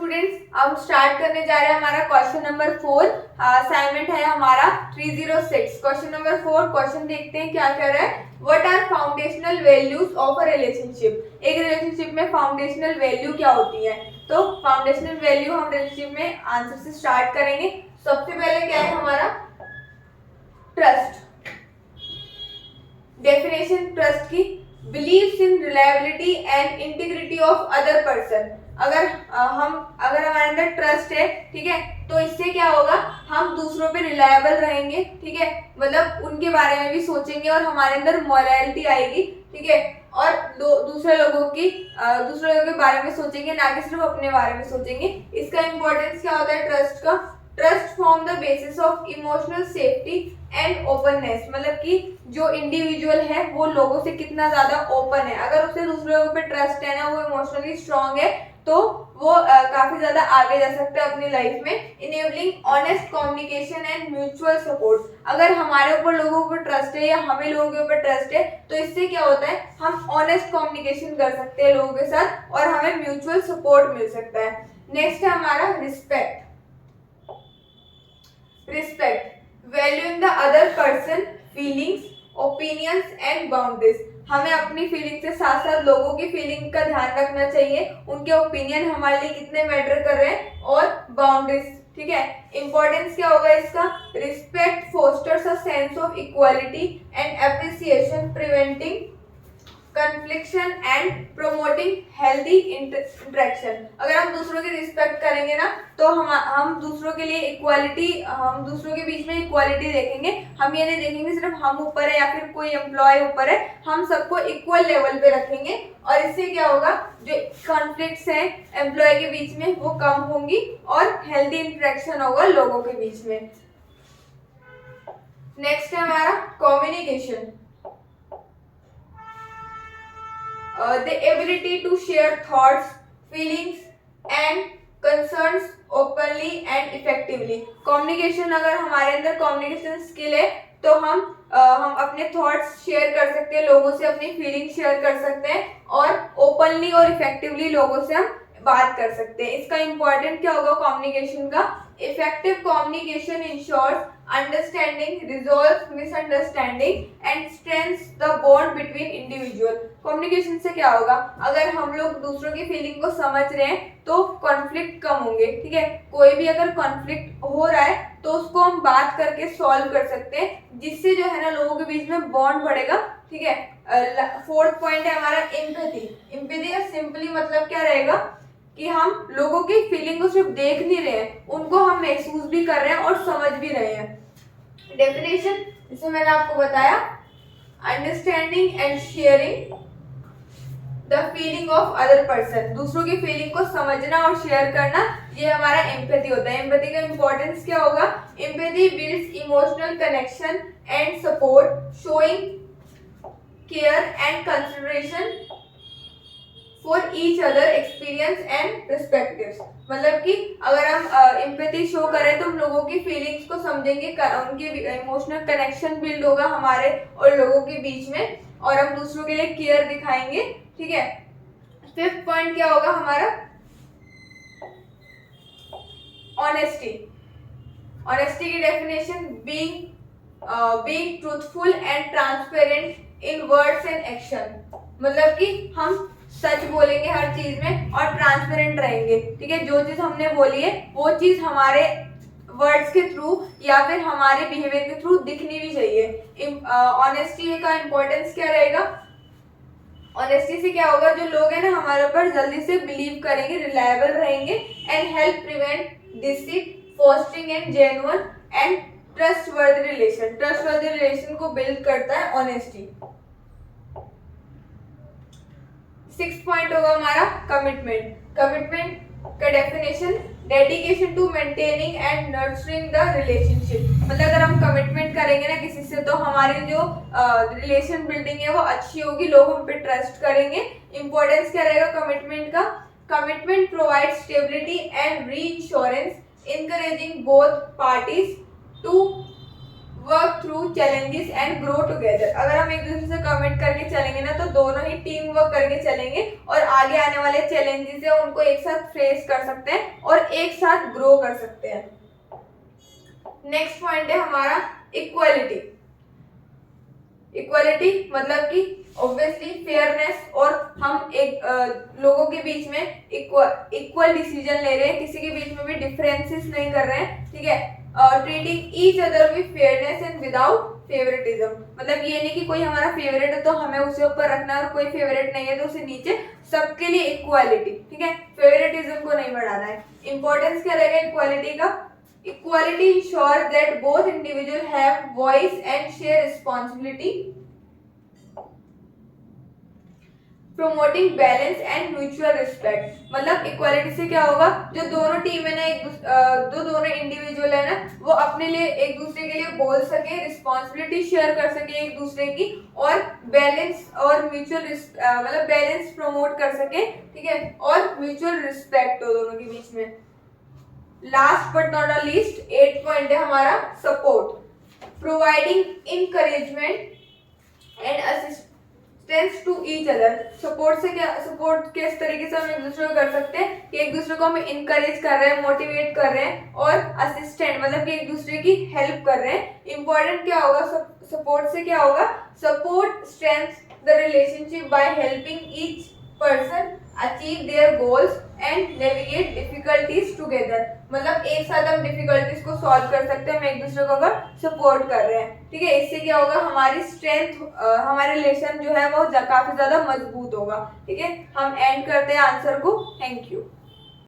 Students, अब start करने जा रहे हैं हमारा क्वेश्चन नंबर 4। असाइनमेंट है हमारा 306। क्वेश्चन नंबर 4 क्वेश्चन देखते हैं क्या कह रहा है। What are foundational values of a relationship. एक रिलेशनशिप में फाउंडेशनल वैल्यू क्या होती है। तो फाउंडेशनल वैल्यू हम रिलेशनशिप में आंसर से स्टार्ट करेंगे। सबसे पहले क्या है हमारा ट्रस्ट। डेफिनेशन ट्रस्ट की, believes in reliability and integrity of other person. अगर हमारे अंदर ट्रस्ट है, ठीक है, तो इससे क्या होगा, हम दूसरों पे रिलायबल रहेंगे, ठीक है, मतलब उनके बारे में भी सोचेंगे और हमारे अंदर मॉरलिटी आएगी, ठीक है, और दूसरे लोगों के बारे में सोचेंगे, ना कि सिर्फ अपने बारे में सोचेंगे। इसका इंपॉर्टेंस क्या होता है ट्रस्ट का। Trust form the basis of emotional safety and openness. मतलब कि जो इंडिविजुअल है वो लोगों से कितना ज्यादा ओपन है। अगर उसे दूसरे लोगों पे ट्रस्ट है ना, वो इमोशनली स्ट्रांग है, तो वो काफी ज्यादा आगे जा सकता है अपनी लाइफ में। Enabling honest communication and mutual support. अगर हमारे ऊपर लोगों को ट्रस्ट है या हमें लोगों के ऊपर ट्रस्ट है, तो इससे क्या होता है, हम ऑनेस्ट कम्युनिकेशन कर सकते हैं लोगों के साथ और हमें म्यूचुअल सपोर्ट मिल सकता है। नेक्स्ट है हमारा respect. Valuing the other person feelings, opinions and boundaries. हमें अपनी फीलिंग के साथ साथ लोगों की फीलिंग का ध्यान रखना चाहिए, उनके ओपिनियन हमारे लिए कितने मैटर कर रहे हैं, और बाउंड्रीज, ठीक है। इंपॉर्टेंस क्या होगा इसका। Respect fosters a sense of equality and appreciation, preventing confliction and promoting healthy interaction. अगर हम दूसरों की रिस्पेक्ट करेंगे ना, तो हम दूसरों के लिए इक्वालिटी, हम दूसरों के बीच में इक्वालिटी देखेंगे। हम ये नहीं देखेंगे सिर्फ हम ऊपर है या फिर कोई एम्प्लॉय ऊपर है, हम सबको इक्वल लेवल पे रखेंगे। और इससे क्या होगा, जो कॉन्फ्लिक्ट्स हैं एम्प्लॉय के बीच में वो कम होंगी और हेल्दी इंटरेक्शन होगा लोगों के बीच में। नेक्स्ट है हमारा communication. The ability to share thoughts, feelings and concerns openly and effectively. Communication, अगर हमारे अंदर communication skill है तो हम अपने थॉट्स शेयर कर सकते हैं लोगों से, अपनी फीलिंग शेयर कर सकते हैं और ओपनली और इफेक्टिवली लोगों से हम बात कर सकते हैं। इसका इंपॉर्टेंट क्या होगा कम्युनिकेशन का। Effective communication ensures understanding, resolves misunderstanding and strengthens the bond between individual. Communication से क्या होगा, अगर हम लोग दूसरों की फीलिंग को समझ रहे हैं तो कॉन्फ्लिक्ट कम होंगे, ठीक है। कोई भी अगर कॉन्फ्लिक्ट हो रहा है तो उसको हम बात करके सॉल्व कर सकते हैं, जिससे जो है ना लोगों के बीच में बॉन्ड बढ़ेगा, ठीक है। फोर्थ पॉइंट है हमारा एम्पैथी। एम्पैथी का सिंपली मतलब क्या रहेगा कि हम लोगों की फीलिंग को सिर्फ देख नहीं रहे हैं, उनको हम महसूस भी कर रहे हैं और समझ भी रहे हैं। डेफिनेशन जिसे मैंने आपको बताया, understanding and sharing the feeling of other person. दूसरों की फीलिंग को समझना और शेयर करना, ये हमारा एम्पैथी होता है। एम्पैथी का इंपॉर्टेंस क्या होगा। Empathy builds emotional connection and support, showing care and consideration for each other experience and perspectives. मतलब कि अगर हम एम्पैथी शो करें तो हम लोगों की फीलिंग्स को समझेंगे, उनकी इमोशनल कनेक्शन बिल्ड होगा हमारे और लोगों के बीच में, और हम दूसरों के लिए केयर दिखाएंगे, ठीक है। फिफ्थ पॉइंट क्या होगा हमारा, ऑनेस्टी। ऑनेस्टी की definition, being truthful and transparent in words and action. मतलब कि हम सच बोलेंगे हर चीज में और ट्रांसपेरेंट रहेंगे, ठीक है। जो चीज हमने बोली है वो चीज हमारे वर्ड्स के थ्रू या फिर हमारे बिहेवियर के थ्रू दिखनी भी चाहिए। ऑनेस्टी का इंपॉर्टेंस क्या रहेगा। ऑनेस्टी से क्या होगा, जो लोग हैं ना हमारे ऊपर जल्दी से बिलीव करेंगे, रिलायबल रहेंगे and help prevent deceit, fostering and genuine and trustworthy relation. Trustworthy relation को बिल्ड करता है ऑनेस्टी। सिक्स पॉइंट होगा हमारा कमिटमेंट। कमिटमेंट का definition, dedication to maintaining and nurturing the relationship. मतलब अगर हम कमिटमेंट करेंगे ना किसी से, तो हमारी जो रिलेशन बिल्डिंग है वो अच्छी होगी, लोग हम पे ट्रस्ट करेंगे। इंपॉर्टेंस क्या रहेगा कमिटमेंट का। Commitment provide stability and reinsurance, encouraging both parties to work through challenges and grow together. अगर हम एक दूसरे से कमिट करके चलेंगे ना तो दोनों ही टीम वर्क करके चलेंगे और आगे आने वाले चैलेंजेस है उनको एक साथ फेस कर सकते हैं और एक साथ ग्रो कर सकते हैं। नेक्स्ट पॉइंट है हमारा इक्वालिटी। इक्वालिटी मतलब कि ऑब्वियसली फेयरनेस, और हम एक लोगों के बीच में इक्वल डिसीजन ले रहे हैं, किसी के बीच में भी डिफरेंसेस नहीं कर रहे हैं, ठीक है। Treating each other with fairness and without favouritism, मतलब ये नहीं कि कोई हमारा फेवरेट है तो हमें उसे ऊपर रखना है और कोई फेवरेट नहीं है तो उसे नीचे, सबके लिए इक्वालिटी, ठीक है। फेवरेटिज्म को नहीं बढ़ाना है। इंपॉर्टेंस क्या रहेगा इक्वालिटी का? Equality ensures that both individuals have voice and share responsibility, promoting balance and mutual respect। मतलब इक्वालिटी से क्या होगा, जो दोनों टीम है ना, जो दोनों इंडिविजुअल है ना, वो अपने लिए एक दूसरे के लिए बोल सके, रिस्पॉन्सिबिलिटी शेयर कर सके एक दूसरे की, और बैलेंस और म्यूचुअल मतलब बैलेंस प्रमोट कर सके, ठीक है, और म्यूचुअल रिस्पेक्ट हो दोनों के बीच में। Last but not a least 8 point है हमारा support. Providing encouragement and assistance to each other. Support से क्या, सपोर्ट किस तरीके से हम एक दूसरे को कर सकते हैं कि एक दूसरे को हम इनकरेज कर रहे हैं, मोटिवेट कर रहे हैं, और असिस्टेंट मतलब कि एक दूसरे की हेल्प कर रहे हैं। इंपॉर्टेंट क्या होगा सपोर्ट से, क्या होगा, support strengths the relationship by helping each person achieve their goals and navigate difficulties together. मतलब एक साथ हम डिफिकल्टीज को सॉल्व कर सकते हैं हम एक दूसरे को अगर सपोर्ट कर रहे हैं, ठीक है। इससे क्या होगा, हमारी स्ट्रेंथ, हमारे रिलेशन जो है वो काफी ज्यादा मजबूत होगा, ठीक है। हम एंड करते हैं आंसर को। Thank you.